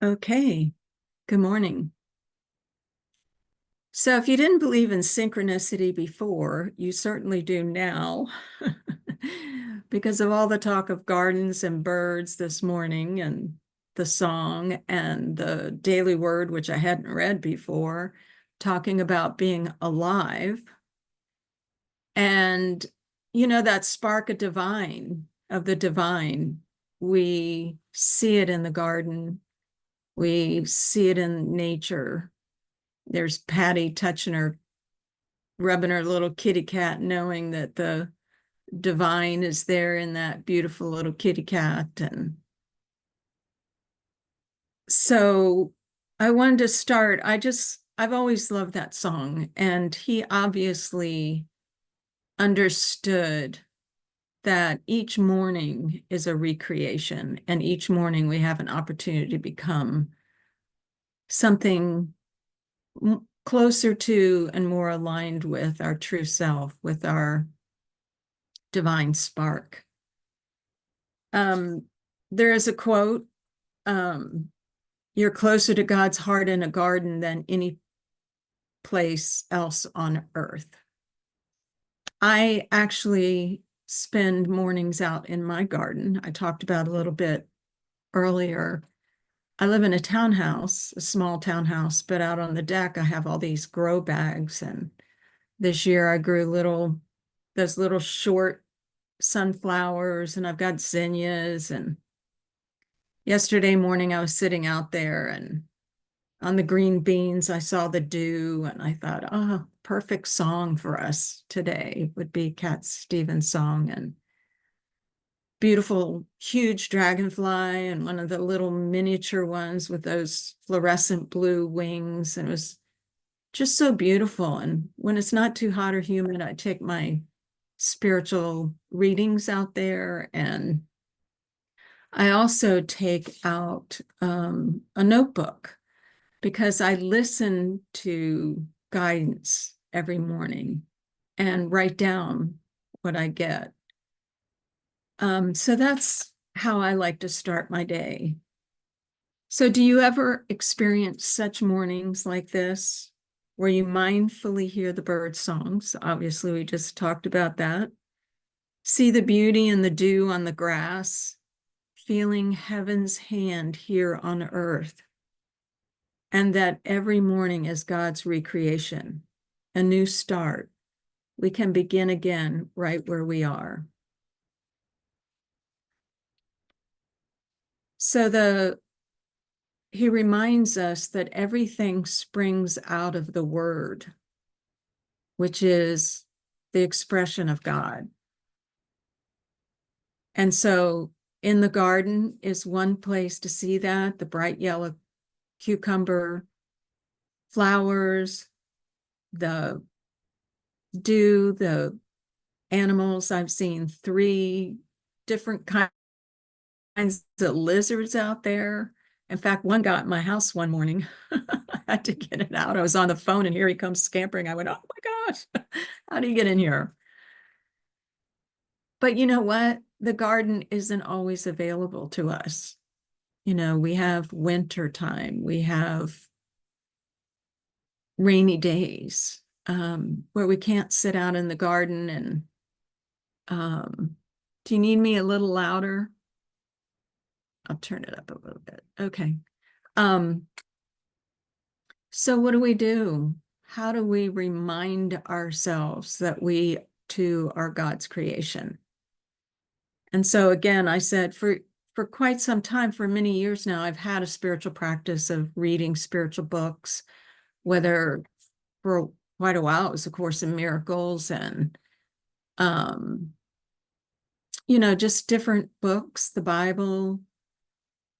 Okay, good morning. So, if you didn't believe in synchronicity before, you certainly do now because of all the talk of gardens and birds this morning and the song and the daily word, which I hadn't read before, talking about being alive. And, that spark of the divine, we see it in the garden, we see it in nature. There's Patty rubbing her little kitty cat, knowing that the divine is there in that beautiful little kitty cat. And so I wanted to start. I've always loved that song. And he obviously understood that each morning is a recreation, and each morning we have an opportunity to become something closer to and more aligned with our true self, with our divine spark. There is a quote, you're closer to God's heart in a garden than any place else on earth. I actually spend mornings out in my garden. I talked about a little bit earlier. I live in a townhouse, a small townhouse, but out on the deck, I have all these grow bags. And this year I grew those little short sunflowers, and I've got zinnias. And yesterday morning I was sitting out there, and on the green beans I saw the dew, and I thought, oh, perfect song for us today would be Cat Stevens' song. And beautiful huge dragonfly, and one of the little miniature ones with those fluorescent blue wings, and it was just so beautiful. And when it's not too hot or humid, I take my spiritual readings out there, and I also take out a notebook because I listen to guidance every morning and write down what I get. So that's how I like to start my day. So, do you ever experience such mornings like this where you mindfully hear the bird songs? Obviously, we just talked about that. See the beauty and the dew on the grass, feeling heaven's hand here on earth, and that every morning is God's recreation, a new start. We can begin again right where we are. So he reminds us that everything springs out of the word, which is the expression of God. And so in the garden is one place to see that, the bright yellow cucumber, flowers, the dew, the animals. I've seen 3 different kinds of lizards out there. In fact, one got in my house one morning. I had to get it out. I was on the phone, and here he comes scampering. I went, oh my gosh, how do you get in here? But you know what? The garden isn't always available to us. We have winter time, we have rainy days, where we can't sit out in the garden. And do you need me a little louder? I'll turn it up a little bit. Okay. So what do we do? How do we remind ourselves that we too are God's creation? And so again, I said for quite some time, for many years now, I've had a spiritual practice of reading spiritual books, whether for quite a while it was A Course in Miracles, and just different books, the Bible.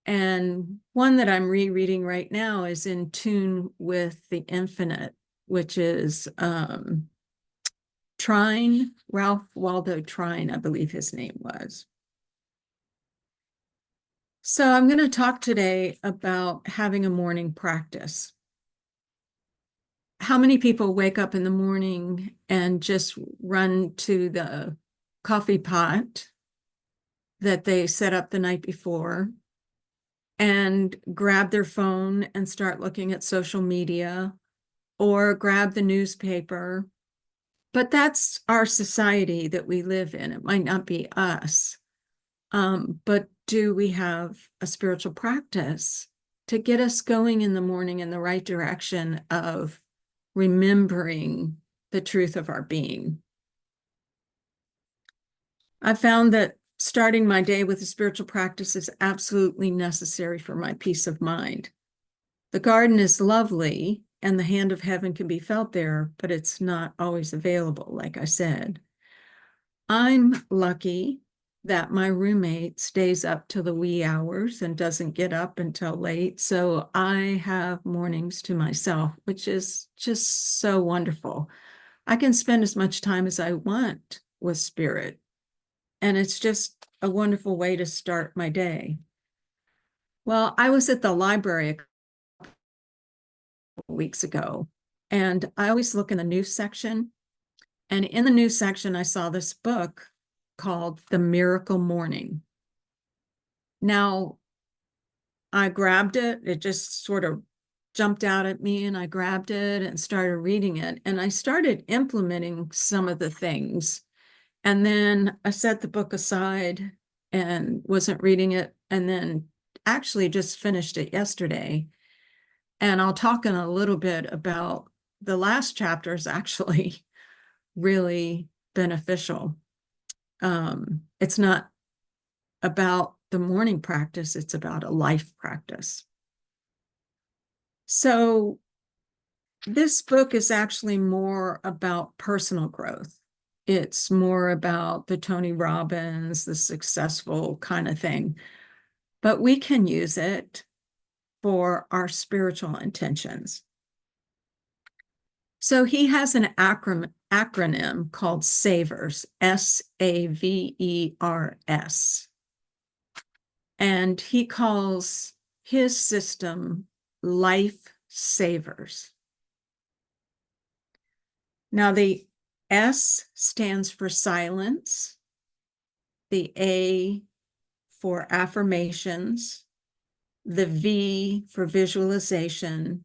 And one that I'm rereading right now is In Tune with the Infinite, which is Trine, Ralph Waldo Trine, I believe his name was. So I'm going to talk today about having a morning practice. How many people wake up in the morning and just run to the coffee pot that they set up the night before and grab their phone and start looking at social media or grab the newspaper. But that's our society that we live in. It might not be us. But do we have a spiritual practice to get us going in the morning in the right direction of remembering the truth of our being? I found that starting my day with a spiritual practice is absolutely necessary for my peace of mind. The garden is lovely and the hand of heaven can be felt there, but it's not always available, like I said. I'm lucky that my roommate stays up till the wee hours and doesn't get up until late. So I have mornings to myself, which is just so wonderful. I can spend as much time as I want with spirit. And it's just a wonderful way to start my day. Well, I was at the library a couple weeks ago, and I always look in the news section. And in the news section, I saw this book called The Miracle Morning. Now, I grabbed it. It just sort of jumped out at me, and I grabbed it and started reading it. And I started implementing some of the things. And then I set the book aside and wasn't reading it, and then actually just finished it yesterday. And I'll talk in a little bit about the last chapters actually really beneficial. It's not about the morning practice, it's about a life practice. So this book is actually more about personal growth. It's more about the Tony Robbins, the successful kind of thing. But we can use it for our spiritual intentions. So he has an acronym called SAVERS, SAVERS. And he calls his system Life Savers. Now, the S stands for silence, the A for affirmations, the V for visualization,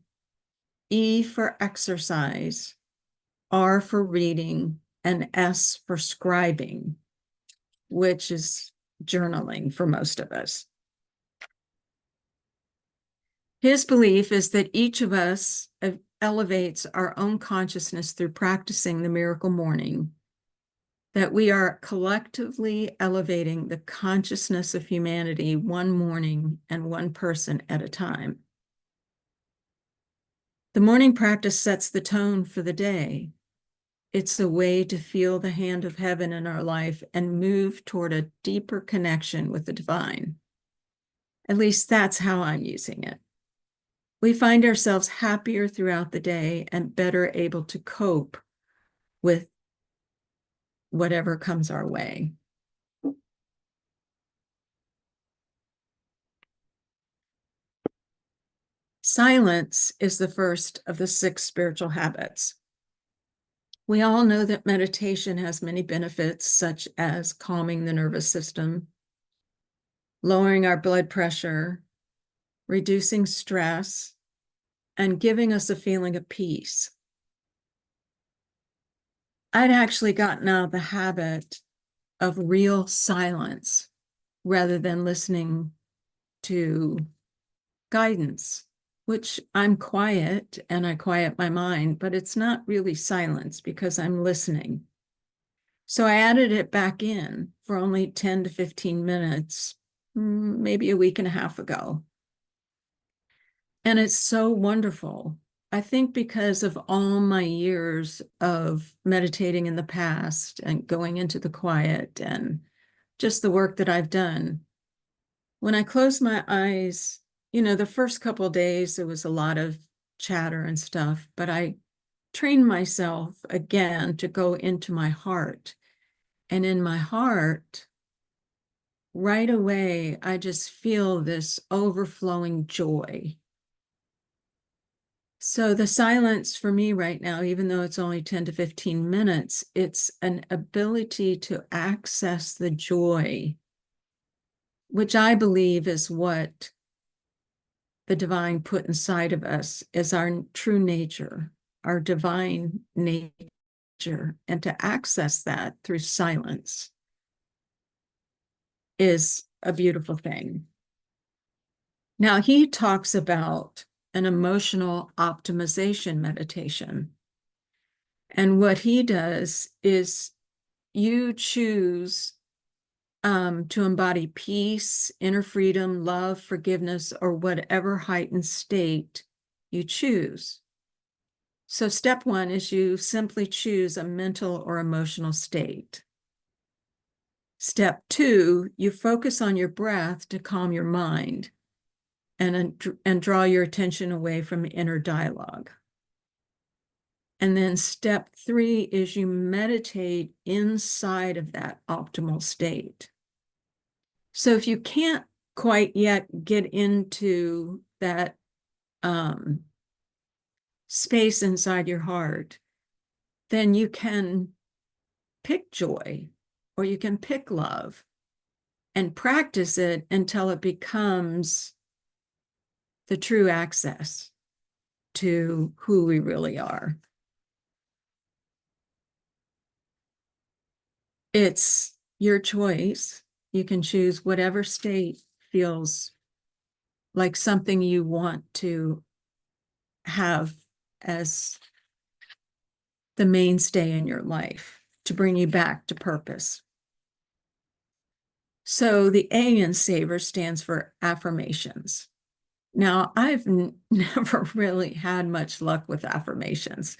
E for exercise, R for reading, and S for scribing, which is journaling for most of us. His belief is that each of us elevates our own consciousness through practicing the miracle morning, that we are collectively elevating the consciousness of humanity one morning and one person at a time. The morning practice sets the tone for the day. It's a way to feel the hand of heaven in our life and move toward a deeper connection with the divine. At least that's how I'm using it. We find ourselves happier throughout the day and better able to cope with whatever comes our way. Silence is the first of the 6 spiritual habits. We all know that meditation has many benefits, such as calming the nervous system, lowering our blood pressure, reducing stress, and giving us a feeling of peace. I'd actually gotten out of the habit of real silence rather than listening to guidance, which I'm quiet and I quiet my mind, but it's not really silence because I'm listening. So I added it back in for only 10 to 15 minutes, maybe a week and a half ago. And it's so wonderful. I think because of all my years of meditating in the past and going into the quiet and just the work that I've done, when I close my eyes, the first couple of days, there was a lot of chatter and stuff, but I trained myself again to go into my heart. And in my heart, right away, I just feel this overflowing joy. So the silence for me right now, even though it's only 10 to 15 minutes, it's an ability to access the joy, which I believe is what the divine put inside of us as our true nature, our divine nature, and to access that through silence is a beautiful thing. Now, he talks about an emotional optimization meditation. And what he does is you choose to embody peace, inner freedom, love, forgiveness, or whatever heightened state you choose. So step one is you simply choose a mental or emotional state. Step two, you focus on your breath to calm your mind and draw your attention away from inner dialogue. And then step three is you meditate inside of that optimal state. So if you can't quite yet get into that space inside your heart, then you can pick joy or you can pick love and practice it until it becomes the true access to who we really are. It's your choice. You can choose whatever state feels like something you want to have as the mainstay in your life to bring you back to purpose. So the A in SAVOR stands for affirmations. Now, I've never really had much luck with affirmations.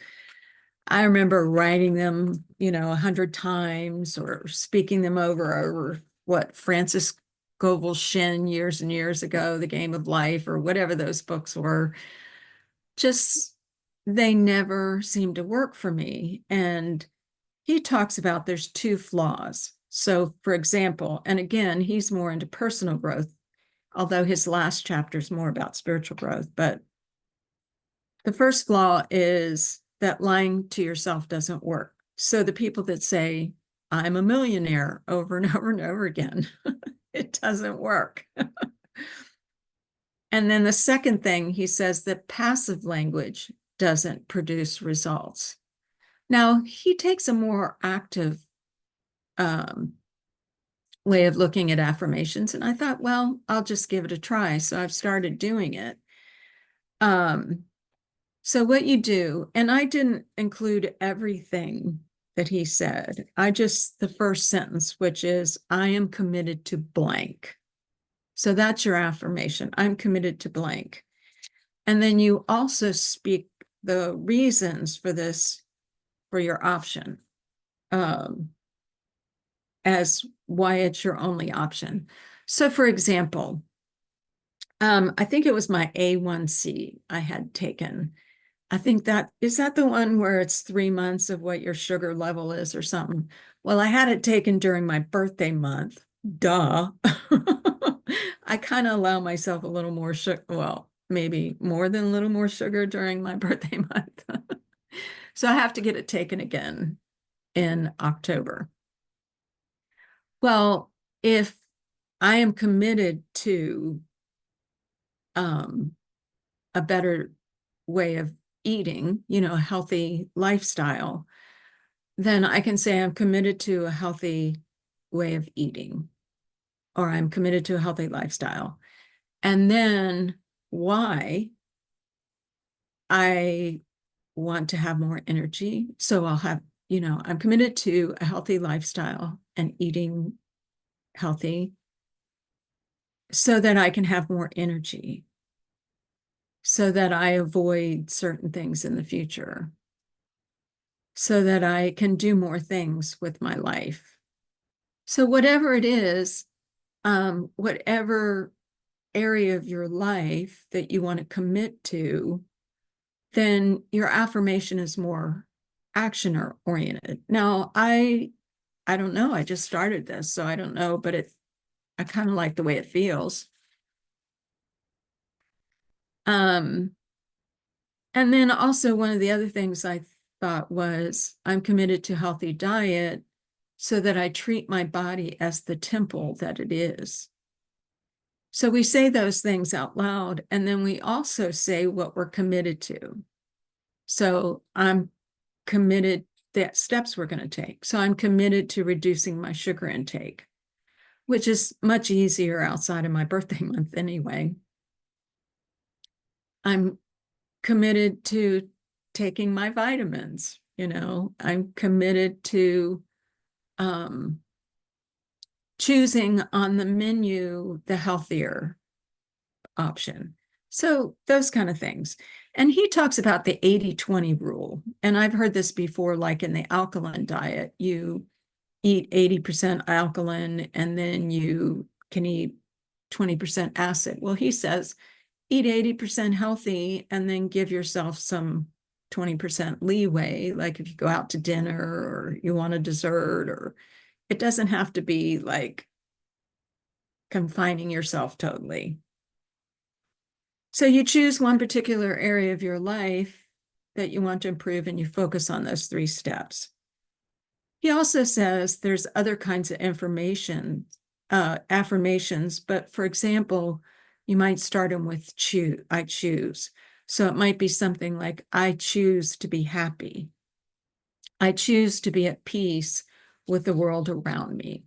I remember writing them, 100 times or speaking them over what Francis Scovel Shin years and years ago, The Game of Life, or whatever those books were. Just, they never seemed to work for me. And he talks about there's two flaws. So, for example, and again, he's more into personal growth, although his last chapter is more about spiritual growth. But the first flaw is that lying to yourself doesn't work. So the people that say, I'm a millionaire over and over and over again, it doesn't work. And then the second thing, he says that passive language doesn't produce results. Now, he takes a more active way of looking at affirmations. And I thought, well, I'll just give it a try. So I've started doing it. So what you do, and I didn't include everything that he said. The first sentence, which is, I am committed to blank. So that's your affirmation. I'm committed to blank. And then you also speak the reasons for this, for your option, as why it's your only option. So for example, I think it was my A1C I had taken. I think is that the one where it's 3 months of what your sugar level is or something? Well, I had it taken during my birthday month. Duh. I kind of allow myself a little more sugar. Well, maybe more than a little more sugar during my birthday month. So I have to get it taken again in October. Well, if I am committed to a better way of eating, a healthy lifestyle, then I can say I'm committed to a healthy way of eating, or I'm committed to a healthy lifestyle. And then why I want to have more energy. So I'll have, I'm committed to a healthy lifestyle and eating healthy so that I can have more energy, so that I avoid certain things in the future, so that I can do more things with my life. So whatever it is, whatever area of your life that you want to commit to, then your affirmation is more action oriented. Now, I don't know. I just started this, so I don't know, but I kind of like the way it feels. And then also one of the other things I thought was I'm committed to healthy diet so that I treat my body as the temple that it is. So we say those things out loud, and then we also say what we're committed to. So I'm committed, the steps we're going to take. So I'm committed to reducing my sugar intake, which is much easier outside of my birthday month anyway. I'm committed to taking my vitamins, I'm committed to choosing on the menu the healthier option. So those kind of things. And he talks about the 80-20 rule. And I've heard this before, like in the alkaline diet, you eat 80% alkaline and then you can eat 20% acid. Well, he says eat 80% healthy and then give yourself some 20% leeway. Like if you go out to dinner or you want a dessert, or it doesn't have to be like confining yourself totally. So you choose one particular area of your life that you want to improve and you focus on those 3 steps. He also says there's other kinds of information, affirmations, but for example, you might start them with I choose. So it might be something like, I choose to be happy. I choose to be at peace with the world around me.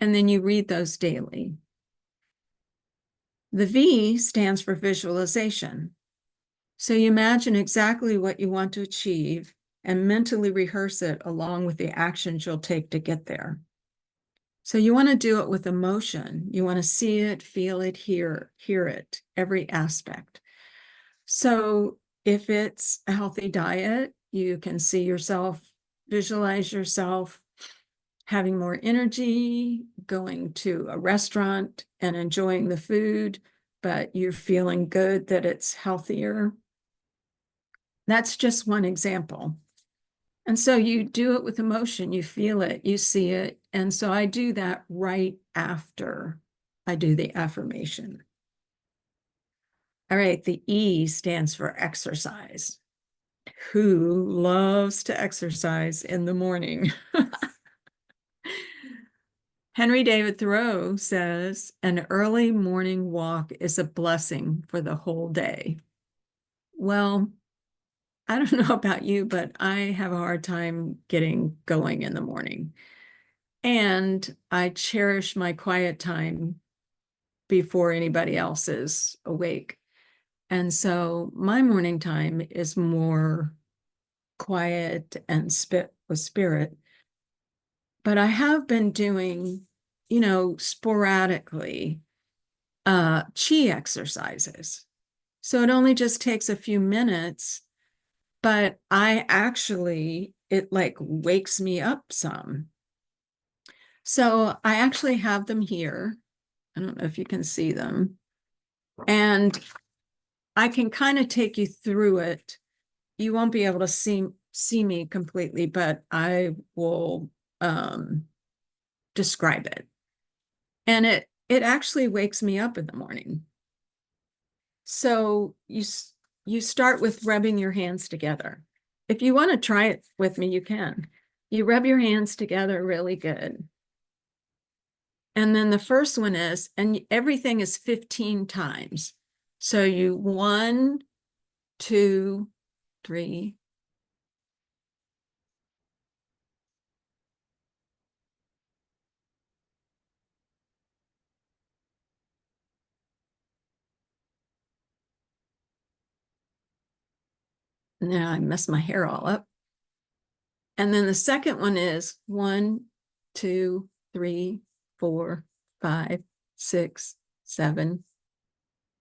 And then you read those daily. The V stands for visualization. So you imagine exactly what you want to achieve and mentally rehearse it along with the actions you'll take to get there. So you want to do it with emotion. You want to see it, feel it, hear it, every aspect. So if it's a healthy diet, you can see yourself, visualize yourself having more energy, going to a restaurant and enjoying the food, but you're feeling good that it's healthier. That's just one example. And so you do it with emotion, you feel it, you see it. And so I do that right after I do the affirmation. All right, the E stands for exercise. Who loves to exercise in the morning? Henry David Thoreau says, an early morning walk is a blessing for the whole day. Well, I don't know about you, but I have a hard time getting going in the morning. And I cherish my quiet time before anybody else is awake. And so my morning time is more quiet and with spirit. But I have been doing, sporadically chi exercises. So it only just takes a few minutes, but it like wakes me up some. So I actually have them here. I don't know if you can see them. And I can kind of take you through it. You won't be able to see me completely, but I will describe it. And it actually wakes me up in the morning. So you start with rubbing your hands together. If you want to try it with me, you can. You rub your hands together really good. And then the first one is, and everything is 15 times. So 1, 2, 3. Now I messed my hair all up. And then the second one is 1, 2, 3, 4, 5, 6, 7,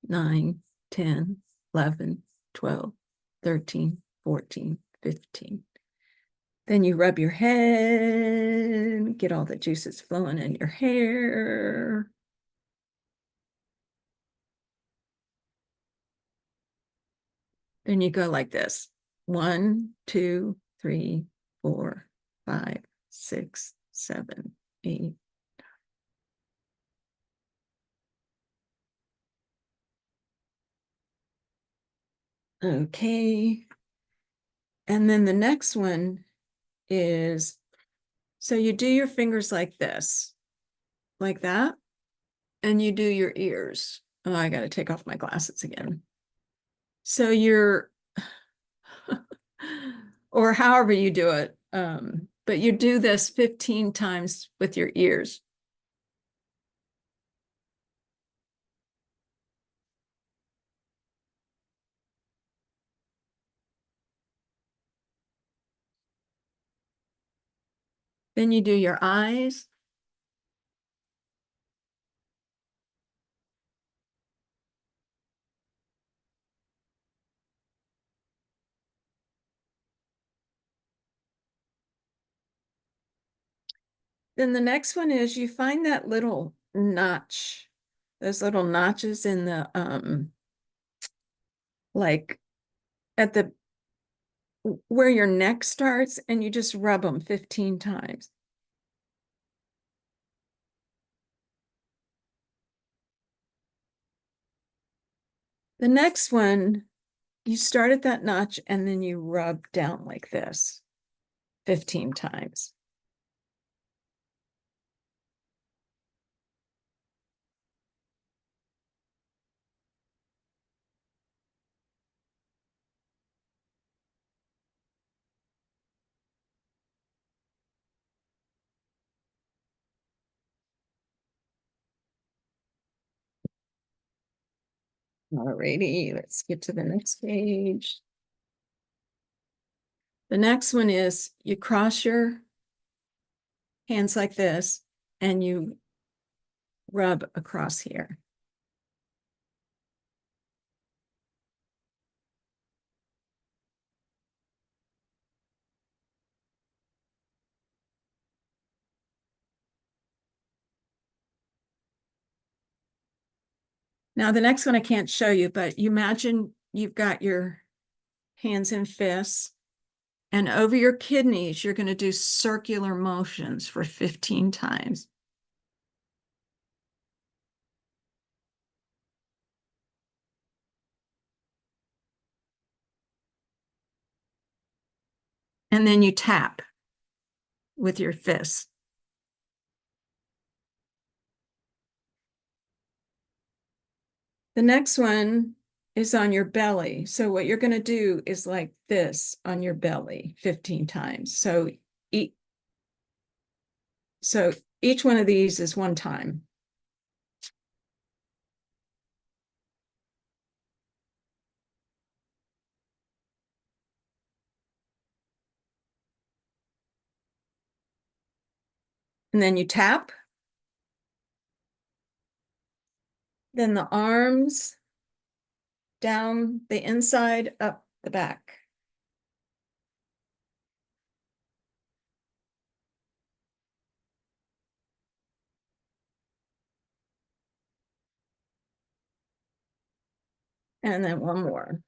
9, 10, 11, 12, 13, 14, 15. Then you rub your head, get all the juices flowing in your hair. Then you go like this. 1, 2, 3, 4, 5, 6, 7, 8. Okay. And then the next one is, so you do your fingers like this, like that. and you do your ears. Oh, I got to take off my glasses again. So you're, or however you do it, but you do this 15 times with your ears. Then you do your eyes. Then the next one is you find that little notch, those little notches in the, like at the, where your neck starts, and you just rub them 15 times. The next one, you start at that notch and then you rub down like this 15 times. Alrighty, let's get to the next page. The next one is you cross your hands like this and you rub across here. Now, the next one I can't show you, but you imagine you've got your hands in fists, and over your kidneys, you're going to do circular motions for 15 times. And then you tap with your fists. The next one is on your belly. So what you're going to do is like this on your belly 15 times. So each one of these is one time. And then you tap. Then the arms down the inside, up the back. And then one more.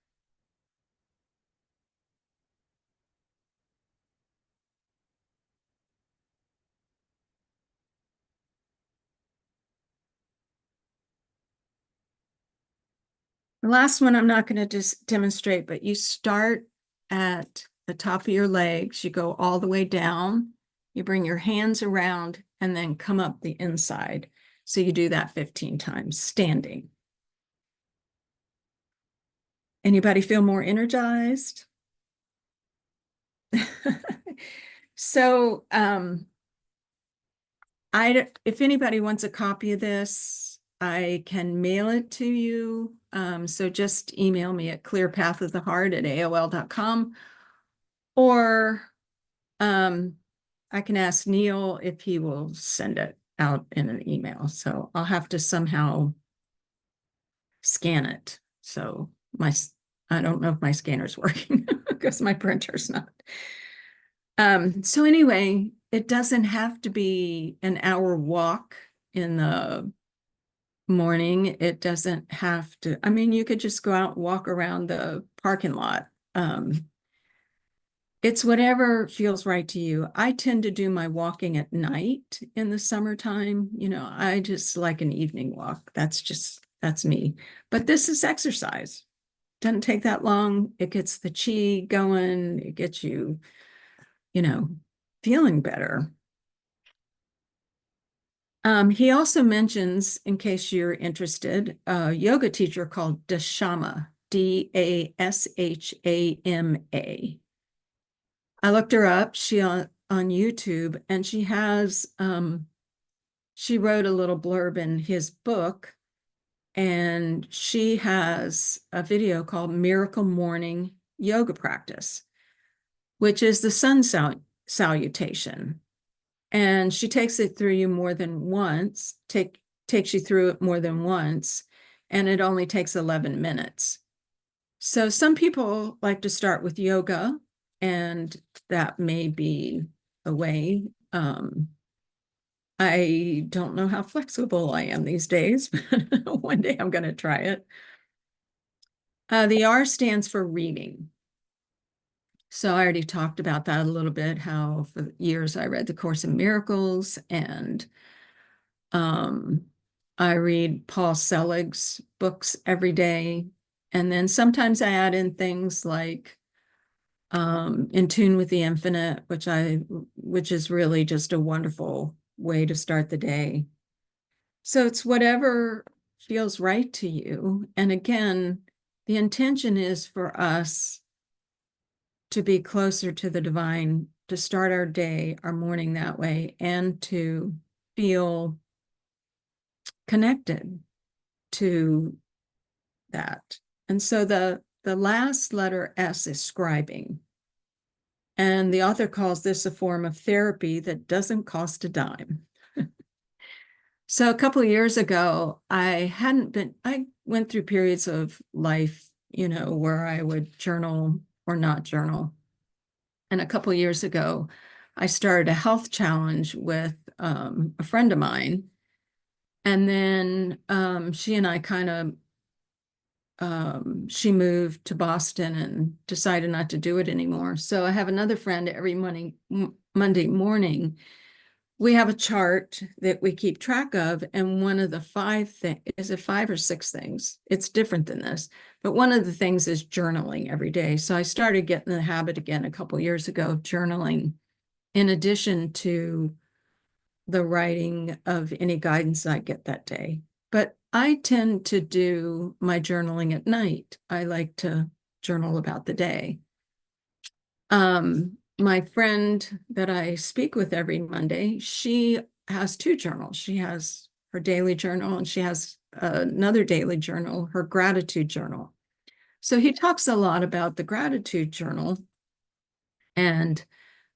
The last one I'm not going to just demonstrate, but you start at the top of your legs, you go all the way down, you bring your hands around and then come up the inside. So you do that 15 times standing. Anybody feel more energized? So if anybody wants a copy of this, I can mail it to you. So just email me at clearpathoftheheart@aol.com, or I can ask Neil if he will send it out in an email. So I'll have to somehow scan it. So I don't know if my scanner's working because my printer's not. So anyway, it doesn't have to be an hour walk in the morning. It doesn't have to, I mean, you could just go out and walk around the parking lot. It's whatever feels right to you. I tend to do my walking at night in the summertime. You know, I just like an evening walk. That's me. But this is exercise. Doesn't take that long. It gets the chi going. It gets you, feeling better. He also mentions, in case you're interested, a yoga teacher called Dashama, Dashama. I looked her up. She on YouTube, and she wrote a little blurb in his book, and she has a video called Miracle Morning Yoga Practice, which is the salutation. And she takes it through you more than once, takes you through it more than once, and it only takes 11 minutes. So some people like to start with yoga, and that may be a way. I don't know how flexible I am these days, but one day I'm going to try it. The R stands for reading. So I already talked about that a little bit, how for years I read the Course in Miracles, and I read Paul Selig's books every day. And then sometimes I add in things like In Tune with the Infinite, which is really just a wonderful way to start the day. So it's whatever feels right to you. And again, the intention is for us to be closer to the divine, to start our day, our morning that way, and to feel connected to that. And so the last letter S is scribing. And the author calls this a form of therapy that doesn't cost a dime. So a couple of years ago, I went through periods of life, where I would journal or not journal. And a couple of years ago, I started a health challenge with a friend of mine. And then she and I she moved to Boston and decided not to do it anymore. So I have another friend every Monday morning. We have a chart that we keep track of, and one of the is it 5 or 6 things? It's different than this, but one of the things is journaling every day. So I started getting the habit again a couple of years ago of journaling, in addition to the writing of any guidance I get that day. But I tend to do my journaling at night. I like to journal about the day. My friend that I speak with every Monday, she has 2 journals. She has her daily journal, and she has another daily journal, her gratitude journal. So he talks a lot about the gratitude journal and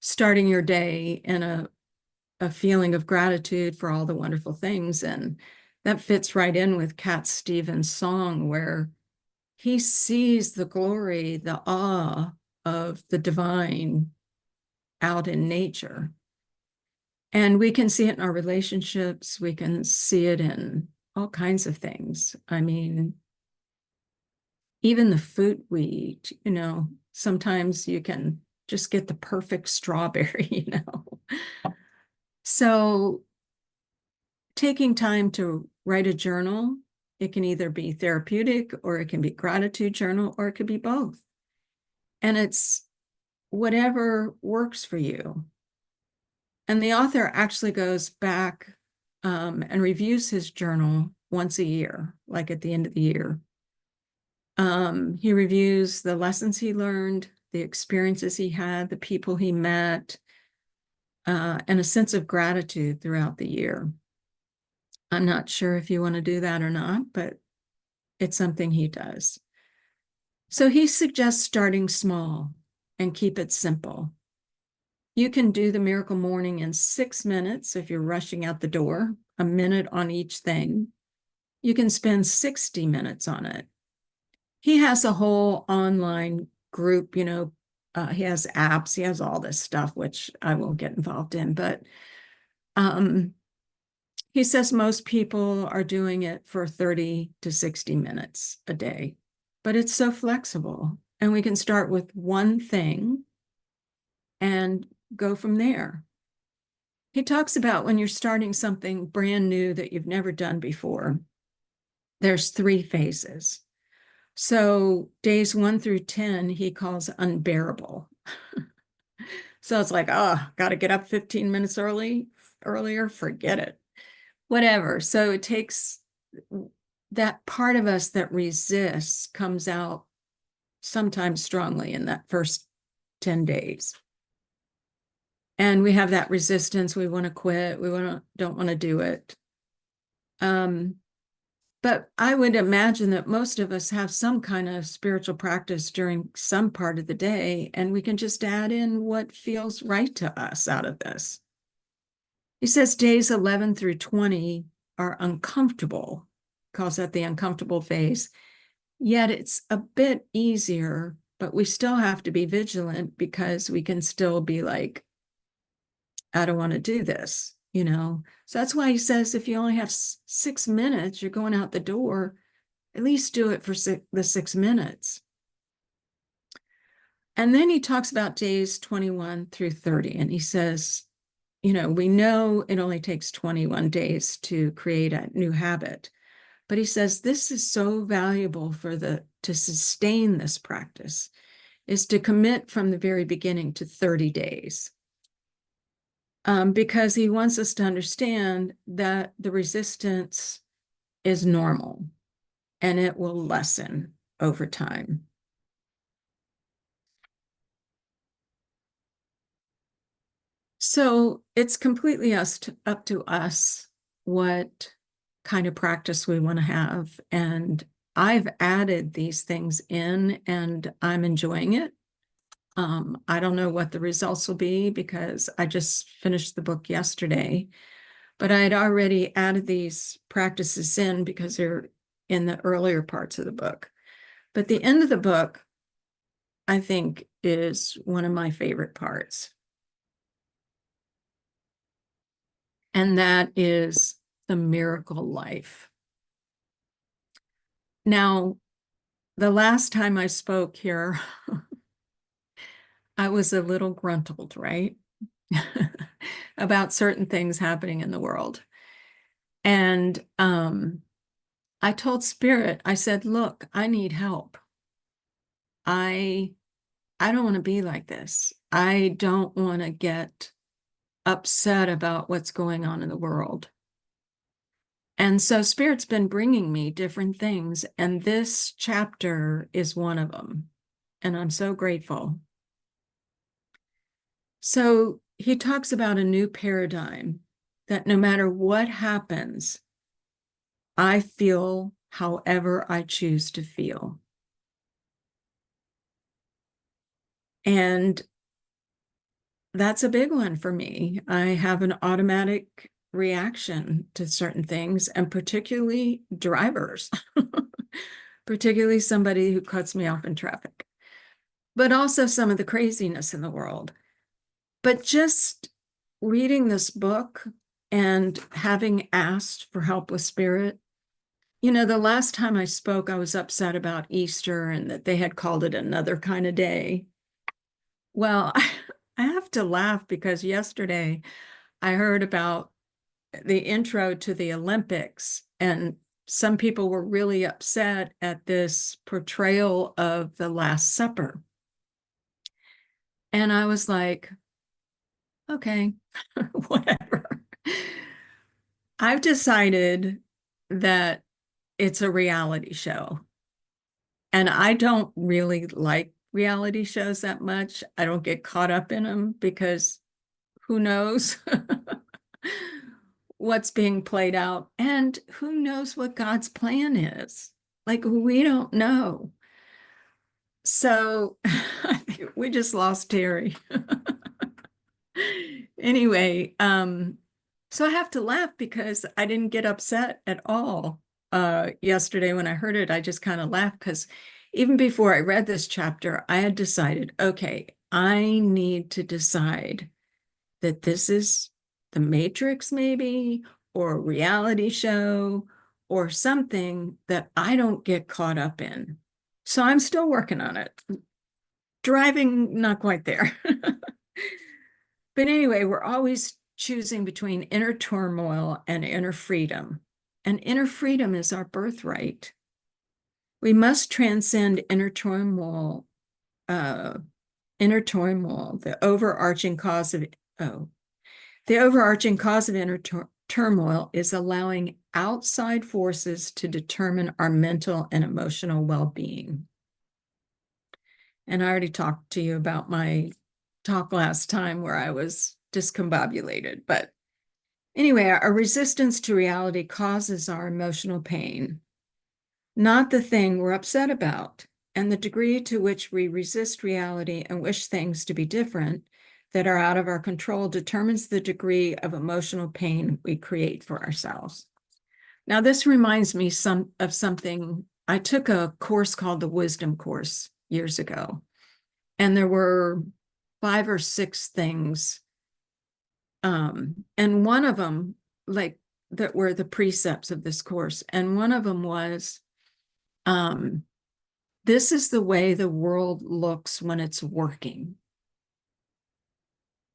starting your day in a feeling of gratitude for all the wonderful things. And that fits right in with Cat Stevens' song, where he sees the glory, the awe of the divine out in nature. And we can see it in our relationships. We can see it in all kinds of things. I mean, even the food we eat, sometimes you can just get the perfect strawberry, So taking time to write a journal, it can either be therapeutic, or it can be gratitude journal, or it could be both. And it's whatever works for you. And the author actually goes back and reviews his journal once a year, like at the end of the year. He reviews the lessons he learned, the experiences he had, the people he met, and a sense of gratitude throughout the year. I'm not sure if you want to do that or not, but it's something he does. So he suggests starting small and keep it simple. You can do the Miracle Morning in 6 minutes if you're rushing out the door, a minute on each thing. You can spend 60 minutes on it. He has a whole online group, he has apps, he has all this stuff, which I won't get involved in, but he says most people are doing it for 30 to 60 minutes a day, but it's so flexible. And we can start with one thing and go from there. He talks about when you're starting something brand new that you've never done before, there's 3 phases. So days 1 through 10, he calls unbearable. So it's like, got to get up 15 minutes earlier, forget it. whatever. So it takes that part of us that resists comes out sometimes strongly in that first 10 days. And we have that resistance. We want to quit. Don't want to do it. But I would imagine that most of us have some kind of spiritual practice during some part of the day, and we can just add in what feels right to us out of this. He says days 11 through 20 are uncomfortable, calls that the uncomfortable phase. Yet it's a bit easier, but we still have to be vigilant because we can still be like, I don't want to do this, you know? So that's why he says if you only have 6 minutes, you're going out the door, at least do it for the 6 minutes. And then he talks about days 21 through 30, and he says, you know, we know it only takes 21 days to create a new habit, but he says this is so valuable to sustain this practice is to commit from the very beginning to 30 days. Because he wants us to understand that the resistance is normal and it will lessen over time. So it's completely up to us what kind of practice we want to have. And I've added these things in and I'm enjoying it. I don't know what the results will be because I just finished the book yesterday, but I had already added these practices in because they're in the earlier parts of the book. But the end of the book, I think, is one of my favorite parts. And that is the miracle life. Now, the last time I spoke here, I was a little gruntled, right? About certain things happening in the world. And I told Spirit, I said, look, I need help. I don't want to be like this. I don't want to get upset about what's going on in the world. And so Spirit's been bringing me different things, and this chapter is one of them. And I'm so grateful. So he talks about a new paradigm that no matter what happens, I feel however I choose to feel. And that's a big one for me. I have an automatic reaction to certain things, and particularly drivers, particularly somebody who cuts me off in traffic, but also some of the craziness in the world. But just reading this book and having asked for help with Spirit, you know, the last time I spoke, I was upset about Easter and that they had called it another kind of day. Well, I have to laugh because yesterday I heard about the intro to the Olympics, and some people were really upset at this portrayal of the Last Supper. And I was like, okay, whatever. I've decided that it's a reality show. And I don't really like reality shows that much. I don't get caught up in them because who knows what's being played out, and who knows what God's plan is. Like, we don't know. So I think we just lost Terry. Anyway, so I have to laugh because I didn't get upset at all yesterday when I heard it. I just kind of laughed because even before I read this chapter, I had decided, okay, I need to decide that this is the Matrix maybe, or a reality show, or something that I don't get caught up in. So I'm still working on it. Driving, not quite there. But anyway, we're always choosing between inner turmoil and inner freedom. And inner freedom is our birthright. We must transcend inner turmoil, the overarching cause of inner turmoil is allowing outside forces to determine our mental and emotional well-being. And I already talked to you about my talk last time where I was discombobulated. But anyway, our resistance to reality causes our emotional pain, not the thing we're upset about. And the degree to which we resist reality and wish things to be different that are out of our control determines the degree of emotional pain we create for ourselves. Now, this reminds me of something. I took a course called the Wisdom Course years ago, and there were 5 or 6 things. And one of them, like, that were the precepts of this course. And one of them was, this is the way the world looks when it's working.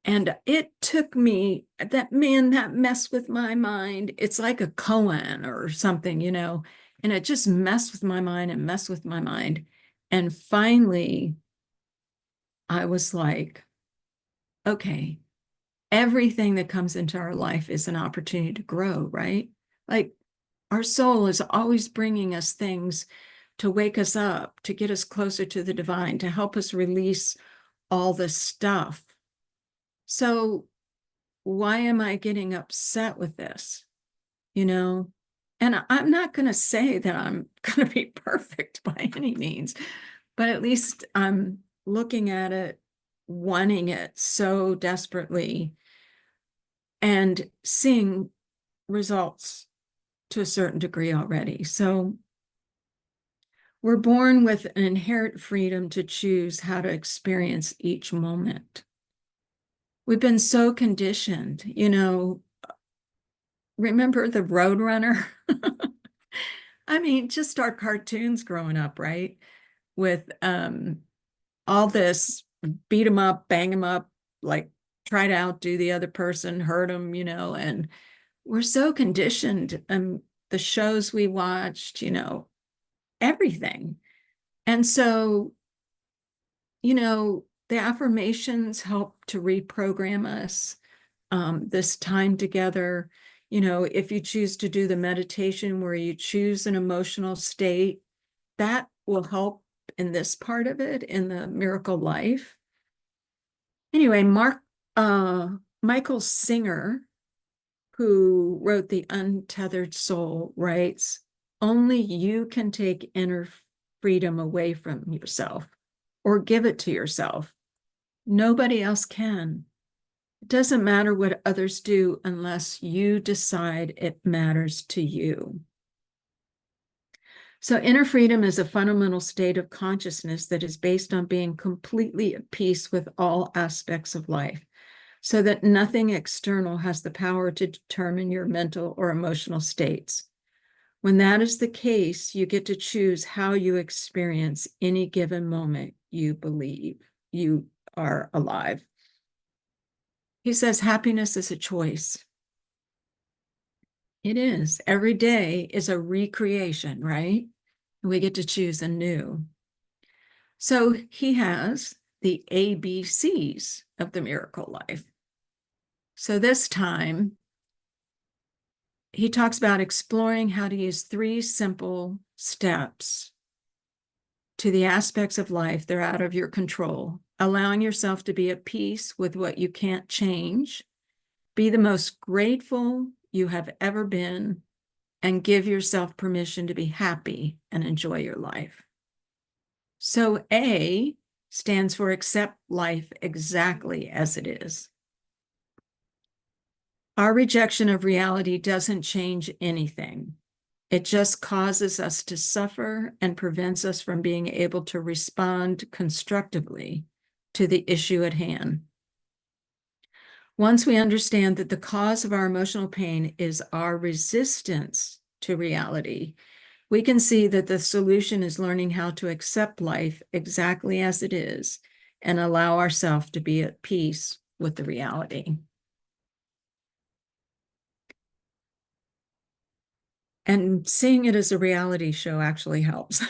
And it took me, that messed with my mind. It's like a koan or something, and it just messed with my mind and messed with my mind. And finally, I was like, okay, everything that comes into our life is an opportunity to grow, right? Like, our soul is always bringing us things to wake us up, to get us closer to the divine, to help us release all this stuff. So why am I getting upset with this? And I'm not going to say that I'm going to be perfect by any means, but at least I'm looking at it, wanting it so desperately, and seeing results to a certain degree already. So we're born with an inherent freedom to choose how to experience each moment. We've been so conditioned, remember the Roadrunner? I mean, just our cartoons growing up, right? With all this beat 'em up, bang 'em up, like try to outdo the other person, hurt them, and we're so conditioned. The shows we watched, everything. And so, the affirmations help to reprogram us. This time together, if you choose to do the meditation where you choose an emotional state, that will help in this part of it, in the miracle life. Anyway, Michael Singer, who wrote The Untethered Soul, writes, only you can take inner freedom away from yourself or give it to yourself. Nobody else can. It doesn't matter what others do unless you decide it matters to you. So inner freedom is a fundamental state of consciousness that is based on being completely at peace with all aspects of life, so that nothing external has the power to determine your mental or emotional states. When that is the case, you get to choose how you experience any given moment you believe you are alive. He says happiness is a choice. It is. Every day is a recreation, right? We get to choose anew. So he has the ABCs of the miracle life. So this time, he talks about exploring how to use 3 simple steps to the aspects of life that are out of your control, allowing yourself to be at peace with what you can't change, be the most grateful you have ever been, and give yourself permission to be happy and enjoy your life. So A stands for accept life exactly as it is. Our rejection of reality doesn't change anything. It just causes us to suffer and prevents us from being able to respond constructively to the issue at hand. Once we understand that the cause of our emotional pain is our resistance to reality, we can see that the solution is learning how to accept life exactly as it is and allow ourselves to be at peace with the reality. And seeing it as a reality show actually helps.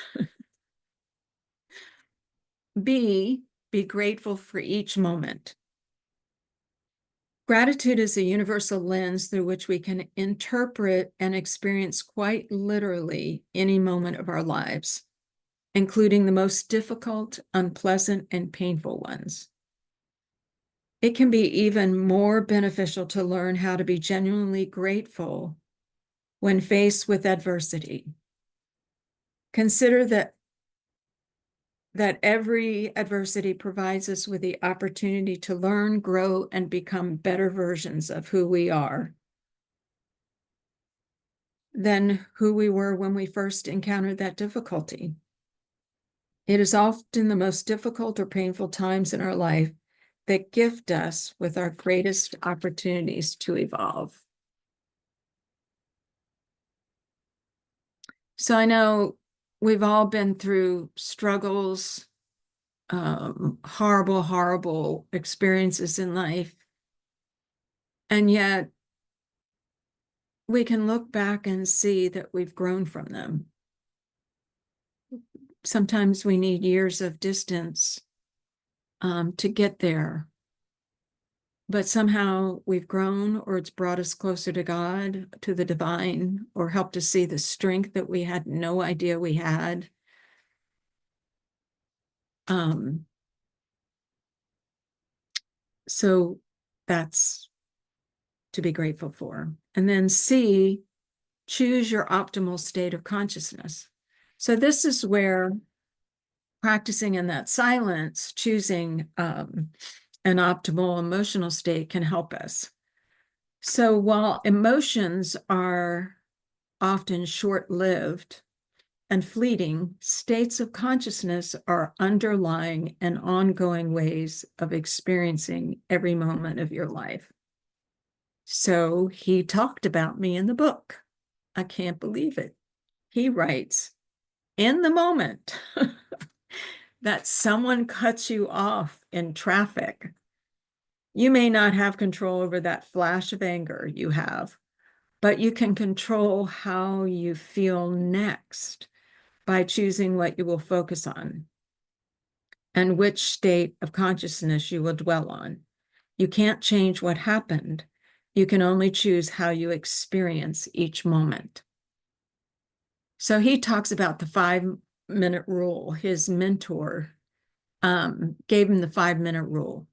B, be grateful for each moment. Gratitude is a universal lens through which we can interpret and experience quite literally any moment of our lives, including the most difficult, unpleasant, and painful ones. It can be even more beneficial to learn how to be genuinely grateful when faced with adversity. Consider that every adversity provides us with the opportunity to learn, grow, and become better versions of who we are than who we were when we first encountered that difficulty. It is often the most difficult or painful times in our life that gift us with our greatest opportunities to evolve. So I know we've all been through struggles, horrible, horrible experiences in life. And yet we can look back and see that we've grown from them. Sometimes we need years of distance to get there. But somehow we've grown, or it's brought us closer to God, to the divine, or helped us see the strength that we had no idea we had. So that's to be grateful for. And then C, choose your optimal state of consciousness. So this is where practicing in that silence, choosing an optimal emotional state can help us. So while emotions are often short-lived and fleeting, states of consciousness are underlying and ongoing ways of experiencing every moment of your life. So he talked about me in the book. I can't believe it. He writes, in the moment that someone cuts you off in traffic, you may not have control over that flash of anger you have, but you can control how you feel next by choosing what you will focus on and which state of consciousness you will dwell on. You can't change what happened. You can only choose how you experience each moment. So he talks about the 5-minute rule. His mentor gave him the 5-minute rule.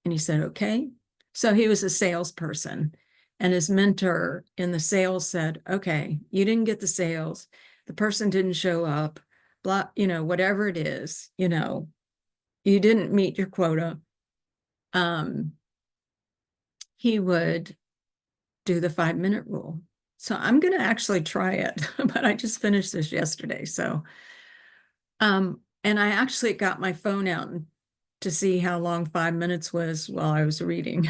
And he said, okay. So he was a salesperson. And his mentor in the sales said, okay, you didn't get the sales. The person didn't show up, blah, whatever it is, you didn't meet your quota. He would do the 5-minute rule. So I'm going to actually try it, but I just finished this yesterday. So, and I actually got my phone out to see how long 5 minutes was while I was reading.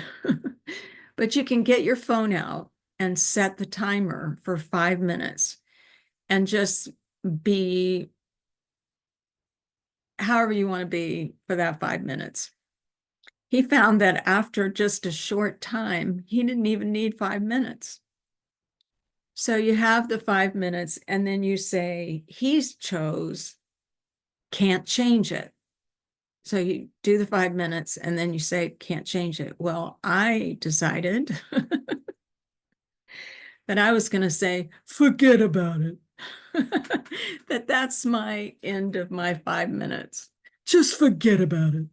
But you can get your phone out and set the timer for 5 minutes and just be however you want to be for that 5 minutes. He found that after just a short time, he didn't even need 5 minutes. So you have the 5 minutes and then you say, he chose, can't change it. So you do the 5 minutes and then you say, can't change it. Well, I decided that I was going to say, forget about it. That's my end of my 5 minutes. Just forget about it.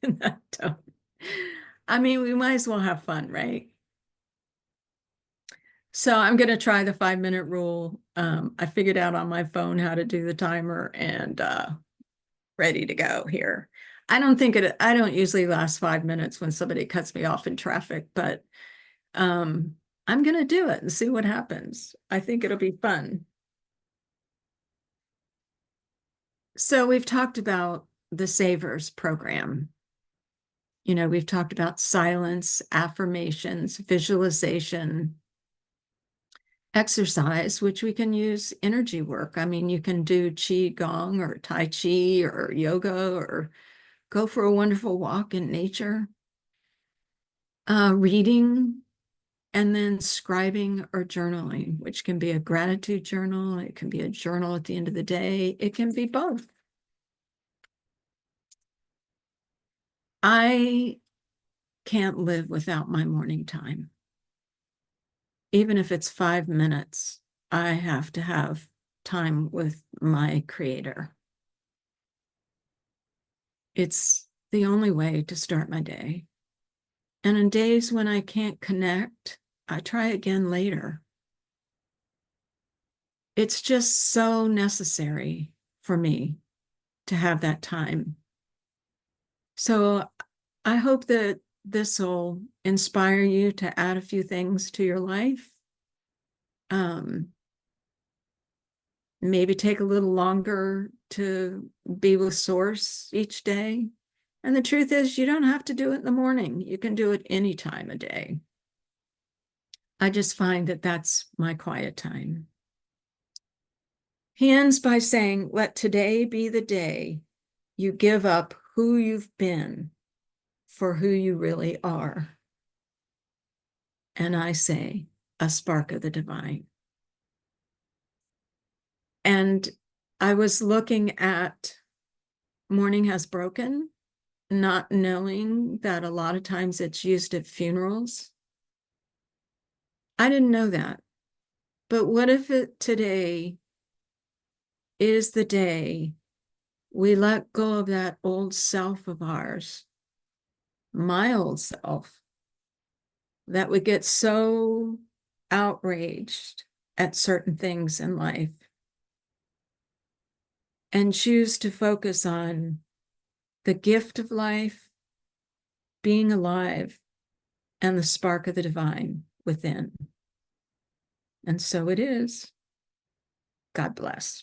In that tone. I mean, we might as well have fun, right? So I'm going to try the 5-minute rule. I figured out on my phone how to do the timer and ready to go here. I don't usually last 5 minutes when somebody cuts me off in traffic, but I'm going to do it and see what happens. I think it'll be fun. So we've talked about the Savers program. We've talked about silence, affirmations, visualization, exercise, which we can use energy work. I mean, you can do Qi Gong or Tai Chi or yoga or go for a wonderful walk in nature. Reading, and then scribing or journaling, which can be a gratitude journal. It can be a journal at the end of the day. It can be both. I can't live without my morning time. Even if it's 5 minutes, I have to have time with my creator. It's the only way to start my day. And in days when I can't connect, I try again later. It's just so necessary for me to have that time. So I hope that this will inspire you to add a few things to your life. Maybe take a little longer to be with Source each day. And the truth is, you don't have to do it in the morning. You can do it any time of day. I just find that that's my quiet time. He ends by saying, let today be the day you give up who you've been for who you really are. And I say, a spark of the divine. And I was looking at Morning Has Broken, not knowing that a lot of times it's used at funerals. I didn't know that. But what if today is the day we let go of that old self of ours, my old self, that we get so outraged at certain things in life and choose to focus on the gift of life, being alive, and the spark of the divine within. And so it is. God bless.